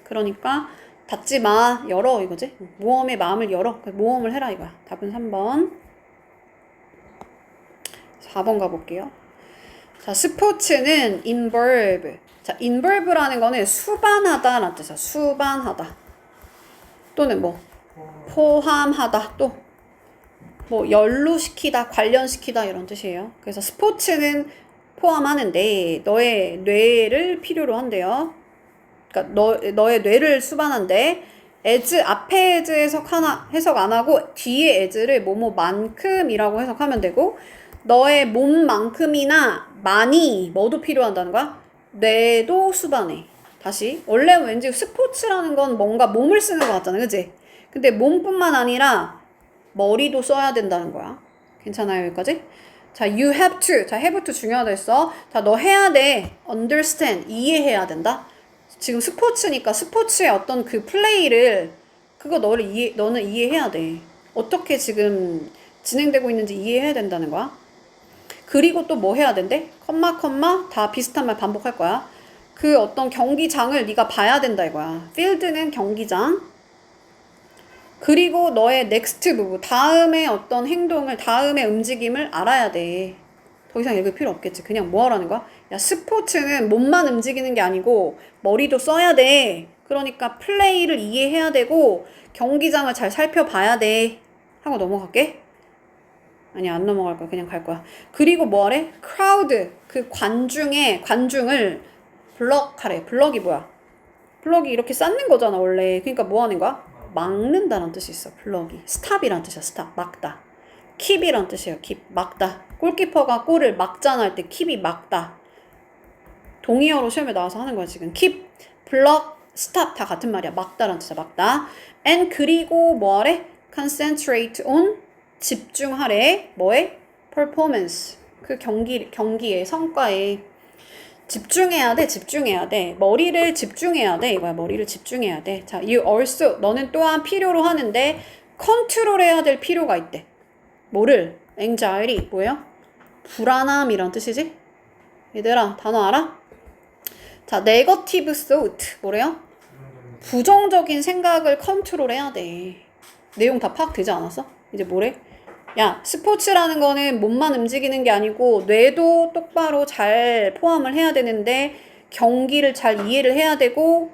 그러니까 닫지 마. 열어 이거지? 모험에 마음을 열어. 모험을 해라 이거야. 답은 3번. 4번 가볼게요. 자, 스포츠는 involve. 자, involve라는 거는 수반하다라는 뜻이야. 수반하다. 또는 뭐 포함하다. 또 뭐 연루시키다, 관련시키다 이런 뜻이에요. 그래서 스포츠는 포함하는데 너의 뇌를 필요로 한대요. 그러니까 너의 뇌를 수반한대. as 앞에 as 해석 안 하고 뒤에 as를 뭐뭐만큼이라고 해석하면 되고, 너의 몸만큼이나 많이 뭐도 필요한다는 거야? 뇌도 수반해. 다시. 원래 왠지 스포츠라는 건 뭔가 몸을 쓰는 것 같잖아. 그치? 근데 몸뿐만 아니라 머리도 써야 된다는 거야. 괜찮아요, 여기까지? 자, you have to. 자, have to 중요하다 했어. 자, 너 해야 돼. understand. 이해해야 된다. 지금 스포츠니까 스포츠의 어떤 그 플레이를 그거 너는 이해해야 돼. 어떻게 지금 진행되고 있는지 이해해야 된다는 거야. 그리고 또 뭐 해야 된대? 컴마 다 비슷한 말 반복할 거야. 그 어떤 경기장을 네가 봐야 된다 이거야. field는 경기장. 그리고 너의 next move, 다음의 어떤 행동을, 다음의 움직임을 알아야 돼. 더 이상 읽을 필요 없겠지. 그냥 뭐 하라는 거야? 야, 스포츠는 몸만 움직이는 게 아니고 머리도 써야 돼. 그러니까 플레이를 이해해야 되고 경기장을 잘 살펴봐야 돼. 하고 넘어갈게. 아니, 안 넘어갈 거야. 그냥 갈 거야. 그리고 뭐 하래? crowd, 그 관중을 블럭하래. 블럭이 뭐야? 블럭이 이렇게 쌓는 거잖아, 원래. 그러니까 뭐 하는 거야? 막는다는 뜻이 있어, 블럭이. 스탑이란 뜻이야, 스탑. 막다. 킵이란 뜻이에요, 킵. 막다. 골키퍼가 골을 막잖아 할 때 킵이 막다. 동의어로 시험에 나와서 하는 거야, 지금. 킵, 블럭, 스탑 다 같은 말이야. 막다란 뜻이야, 막다. and 그리고 뭐 하래? concentrate on, 집중하래. 뭐에? performance. 그 경기의 성과에 집중해야 돼. 머리를 집중해야 돼. 이거야. 머리를 집중해야 돼. 자, you also, 너는 또한 필요로 하는데 컨트롤해야 될 필요가 있대. 뭐를? anxiety, 뭐예요? 불안함이란 뜻이지? 얘들아, 단어 알아? 자, negative thought, 뭐래요? 부정적인 생각을 컨트롤해야 돼. 내용 다 파악되지 않았어? 이제 뭐래? 야, 스포츠라는 거는 몸만 움직이는 게 아니고 뇌도 똑바로 잘 포함을 해야 되는데 경기를 잘 이해를 해야 되고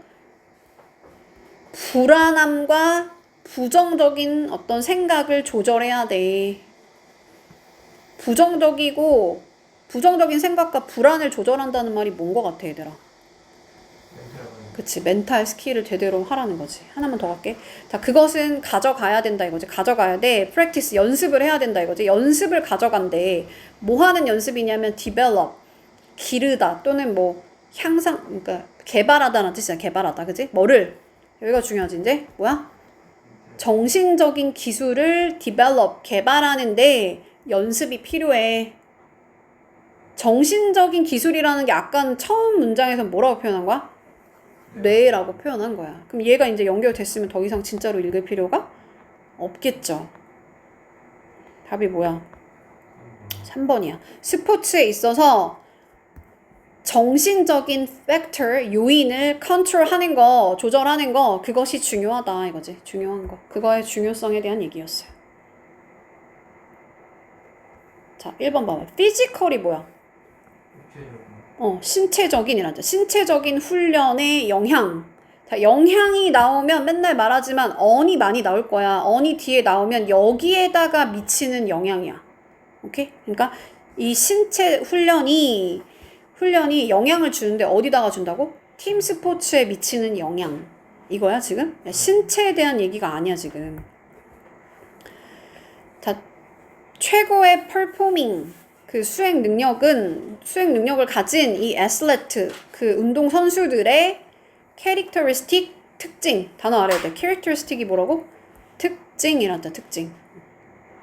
불안함과 부정적인 어떤 생각을 조절해야 돼. 부정적인 생각과 불안을 조절한다는 말이 뭔 거 같아, 얘들아? 그치, 멘탈 스킬을 제대로 하라는 거지. 하나만 더 갈게. 자, 그것은 가져가야 된다 이거지. 가져가야 돼. practice, 연습을 해야 된다 이거지. 연습을 가져간대. 뭐 하는 연습이냐면 develop, 기르다 또는 뭐 향상, 그러니까 개발하다는 뜻이야. 개발하다, 그치? 뭐를? 여기가 중요하지, 이제. 뭐야? 정신적인 기술을 develop, 개발하는데 연습이 필요해. 정신적인 기술이라는 게 아까 처음 문장에서 뭐라고 표현한 거야? 뇌라고 표현한 거야. 그럼 얘가 이제 연결됐으면 더 이상 진짜로 읽을 필요가 없겠죠. 답이 뭐야? 3번이야. 스포츠에 있어서 정신적인 팩터, 요인을 컨트롤하는 거, 조절하는 거, 그것이 중요하다 이거지. 중요한 거. 그거의 중요성에 대한 얘기였어요. 자, 1번 봐봐. 피지컬이 뭐야? 신체적인이란다. 신체적인 훈련의 영향. 자, 영향이 나오면 맨날 말하지만 언이 많이 나올 거야. 언이 뒤에 나오면 여기에다가 미치는 영향이야. 오케이? 그러니까 이 신체 훈련이 영향을 주는데 어디다가 준다고? 팀 스포츠에 미치는 영향. 이거야, 지금? 신체에 대한 얘기가 아니야, 지금. 자, 최고의 performing. 그 수행 능력을 가진 이 애슬레트, 그 운동 선수들의 캐릭터리스틱, 특징. 단어 알아야 돼. 캐릭터리스틱이 뭐라고? 특징이란다, 특징.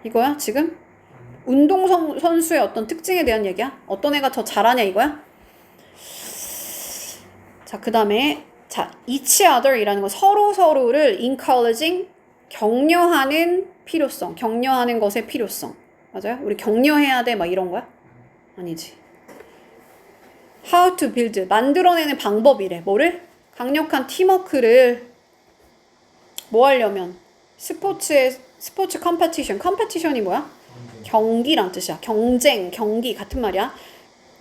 이거야, 지금? 운동 선수의 어떤 특징에 대한 얘기야? 어떤 애가 더 잘하냐, 이거야? 자, 그 다음에, 자, each other이라는 건 서로를 encouraging, 격려하는 필요성, 격려하는 것의 필요성. 맞아요? 우리 격려해야 돼 막 이런 거야? 아니지. How to build, 만들어내는 방법이래. 뭐를? 강력한 팀워크를 뭐 하려면? 스포츠 컴페티션이 뭐야? 경기란 뜻이야. 경기 같은 말이야.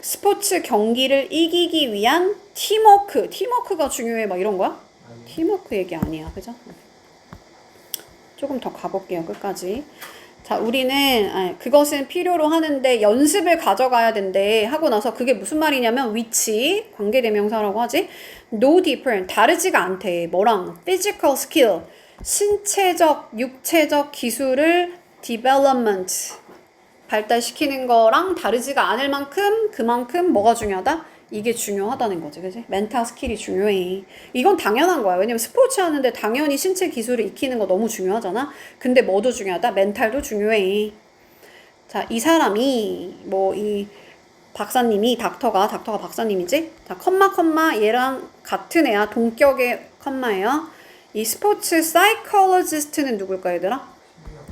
스포츠 경기를 이기기 위한 팀워크가 중요해 막 이런 거야? 팀워크 얘기 아니야. 그죠? 조금 더 가볼게요. 끝까지. 자, 우리는 그것은 필요로 하는데 연습을 가져가야 된대 하고 나서 그게 무슨 말이냐면 which, 관계대명사라고 하지? No different, 다르지가 않대. 뭐랑? physical skill, 신체적, 육체적 기술을 development, 발달시키는 거랑 다르지가 않을 만큼 그만큼 뭐가 중요하다? 이게 중요하다는 거지, 그지? 멘탈 스킬이 중요해. 이건 당연한 거야. 왜냐면 스포츠 하는데 당연히 신체 기술을 익히는 거 너무 중요하잖아. 근데 뭐도 중요하다? 멘탈도 중요해. 자, 이 사람이 뭐 이 박사님이 닥터가 박사님이지? 자, 컴마 얘랑 같은 애야. 동격의 컴마예요. 이 스포츠 사이콜로지스트는 누굴까 얘들아?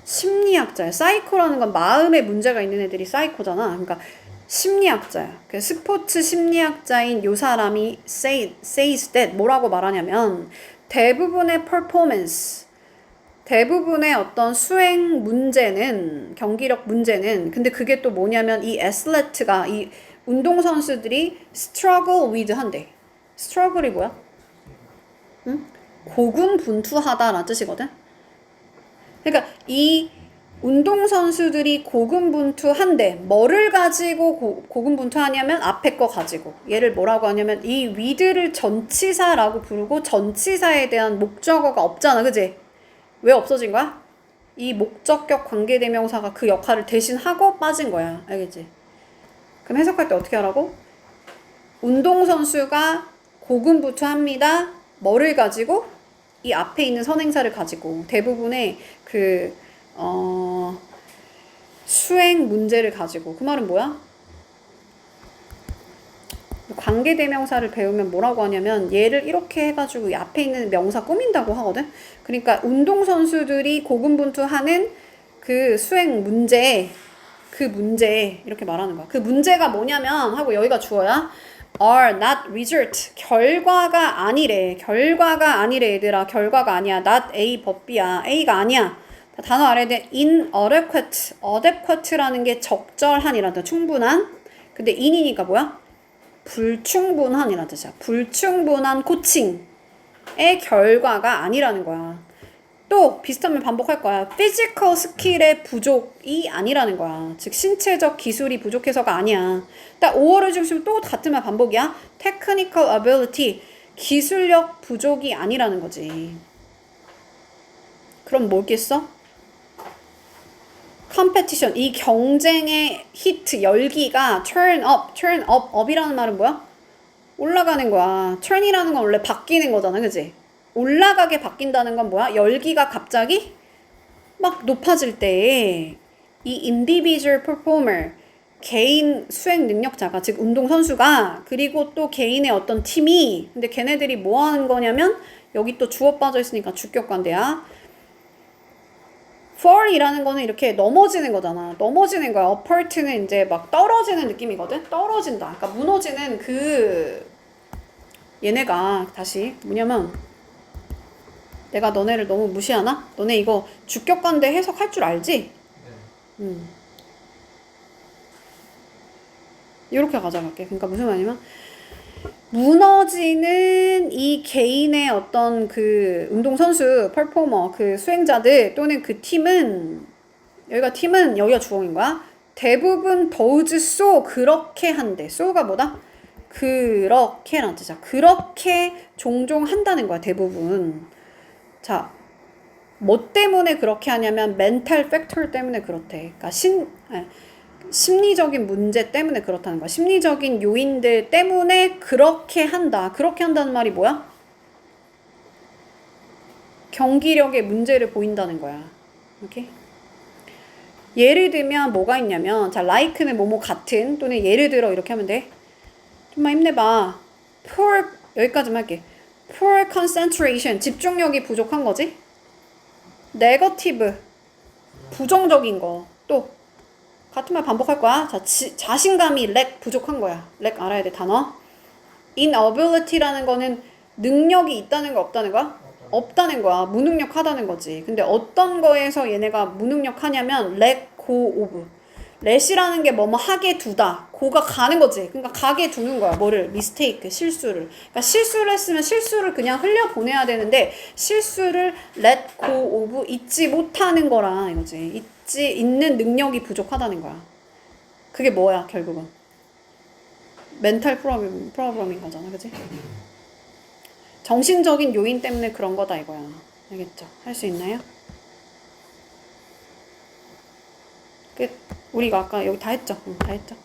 심리학자야. 사이코라는 건 마음에 문제가 있는 애들이 사이코잖아. 그러니까 심리학자야. 그 스포츠 심리학자인 요 사람이 says that 뭐라고 말하냐면 대부분의 performance, 대부분의 어떤 수행 문제는 경기력 문제는 근데 그게 또 뭐냐면 이 애슬레트가 이 운동선수들이 struggle with 한대. struggle이 뭐야? 응? 고군분투하다라는 뜻이거든. 그러니까 이 운동선수들이 고군분투한데 뭐를 가지고 고군분투하냐면 앞에 거 가지고 얘를 뭐라고 하냐면 이 with를 전치사라고 부르고 전치사에 대한 목적어가 없잖아. 그지? 왜 없어진 거야? 이 목적격 관계대명사가 그 역할을 대신하고 빠진 거야. 알겠지? 그럼 해석할 때 어떻게 하라고? 운동선수가 고군분투합니다. 뭐를 가지고? 이 앞에 있는 선행사를 가지고 대부분의 그 수행 문제를 가지고. 그 말은 뭐야? 관계대명사를 배우면 뭐라고 하냐면 얘를 이렇게 해가지고 이 앞에 있는 명사 꾸민다고 하거든. 그러니까 운동선수들이 고군분투하는 그 수행 문제, 그 문제 이렇게 말하는 거야. 그 문제가 뭐냐면 하고 여기가 주어야 are not result. 결과가 아니래. 결과가 아니래 얘들아. 결과가 아니야. not A but B야. A가 아니야. 단어 알아야 돼. inadequate. adequate라는 게 적절한이란다. 충분한. 근데 in이니까 뭐야? 불충분한이라는 뜻이야. 불충분한 코칭의 결과가 아니라는 거야. 또 비슷한 말 반복할 거야. 피지컬 스킬의 부족이 아니라는 거야. 즉 신체적 기술이 부족해서가 아니야. 딱 5월을 중심으로 또 같은 말 반복이야. technical ability, 기술력 부족이 아니라는 거지. 그럼 뭐겠어? 컴페티션, 이 경쟁의 히트, 열기가 turn up, up이라는 말은 뭐야? 올라가는 거야. turn이라는 건 원래 바뀌는 거잖아, 그지? 올라가게 바뀐다는 건 뭐야? 열기가 갑자기 막 높아질 때 이 individual performer, 개인 수행 능력자가, 즉 운동선수가, 그리고 또 개인의 어떤 팀이, 근데 걔네들이 뭐 하는 거냐면 여기 또 주어 빠져 있으니까 주격관대야. fall이라는 거는 이렇게 넘어지는 거잖아. 넘어지는 거야. apart는 이제 막 떨어지는 느낌이거든. 떨어진다. 그러니까 무너지는 그 얘네가 다시 뭐냐면 내가 너네를 너무 무시하나? 너네 이거 주격관대 해석할 줄 알지? 네. 이렇게 가져갈게. 그러니까 무슨 말이냐면 무너지는 이 개인의 어떤 그 운동선수, 퍼포머, 그 수행자들 또는 그 팀은 여기가 주어인 거야. 대부분 does so 그렇게 한대. so가 뭐다? 그렇게란 뜻이야. 그렇게 종종 한다는 거야. 대부분. 자, 뭐 때문에 그렇게 하냐면 mental factor 때문에 그렇대. 그러니까 심리적인 문제 때문에 그렇다는 거야. 심리적인 요인들 때문에 그렇게 한다. 그렇게 한다는 말이 뭐야? 경기력에 문제를 보인다는 거야. 오케이? 예를 들면 뭐가 있냐면 자, like는 뭐뭐 같은 또는 예를 들어 이렇게 하면 돼. 좀만 힘내봐. poor 여기까지만 할게. poor concentration 집중력이 부족한 거지. negative 부정적인 거. 또 같은 말 반복할 거야. 자, 자신감이 lack 부족한 거야. lack 알아야 돼 단어. inability라는 거는 능력이 있다는 거 없다는 거야? 없다는 거야. 무능력하다는 거지. 근데 어떤 거에서 얘네가 무능력하냐면 let go of. let이라는 게 뭐뭐 하게 두다. go가 가는 거지. 그러니까 가게 두는 거야. 뭐를? mistake, 실수를. 그러니까 실수를 했으면 실수를 그냥 흘려보내야 되는데 실수를 let go of 잊지 못하는 거라 이거지. 있는 능력이 부족하다는 거야. 그게 뭐야 결국은? 멘탈 프로블럼인 거잖아. 그치? 정신적인 요인 때문에 그런 거다 이거야. 알겠죠? 할 수 있나요? 끝. 우리가 아까 여기 다 했죠? 다 했죠?